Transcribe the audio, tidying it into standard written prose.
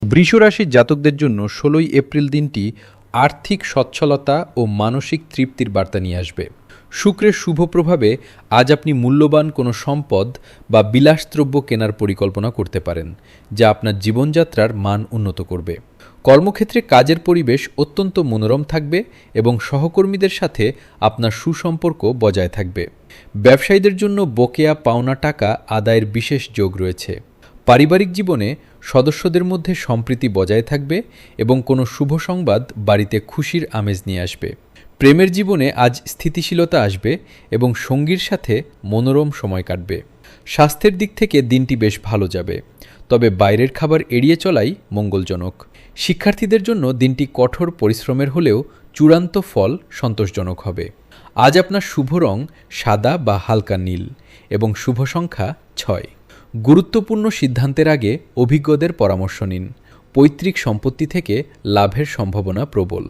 বৃষ রাশির জাতকদের জন্য ১৬ই এপ্রিল দিনটি আর্থিক সচ্ছলতা ও মানসিক তৃপ্তির বার্তা নিয়ে আসবে। শুক্রের শুভ প্রভাবে আজ আপনি মূল্যবান কোনো সম্পদ বা বিলাসদ্রব্য কেনার পরিকল্পনা করতে পারেন, যা আপনার জীবনযাত্রার মান উন্নত করবে। কর্মক্ষেত্রে কাজের পরিবেশ অত্যন্ত মনোরম থাকবে এবং সহকর্মীদের সাথে আপনার সুসম্পর্ক বজায় থাকবে। ব্যবসায়ীদের জন্য বকেয়া পাওনা টাকা আদায়ের বিশেষ যোগ রয়েছে। পারিবারিক জীবনে সদস্যদের মধ্যে সম্প্রীতি বজায় থাকবে এবং কোনো শুভ সংবাদ বাড়িতে খুশির আমেজ নিয়ে আসবে। প্রেমের জীবনে আজ স্থিতিশীলতা আসবে এবং সঙ্গীর সাথে মনোরম সময় কাটবে। স্বাস্থ্যের দিক থেকে দিনটি বেশ ভালো যাবে, তবে বাইরের খাবার এড়িয়ে চলাই মঙ্গলজনক। শিক্ষার্থীদের জন্য দিনটি কঠোর পরিশ্রমের হলেও চূড়ান্ত ফল সন্তোষজনক হবে। আজ আপনার শুভ রং সাদা বা হালকা নীল এবং শুভ সংখ্যা ৬। গুরুত্বপূর্ণ সিদ্ধান্তের আগে অভিজ্ঞদের পরামর্শ নিন। পৈতৃক সম্পত্তি থেকে লাভের সম্ভাবনা প্রবল।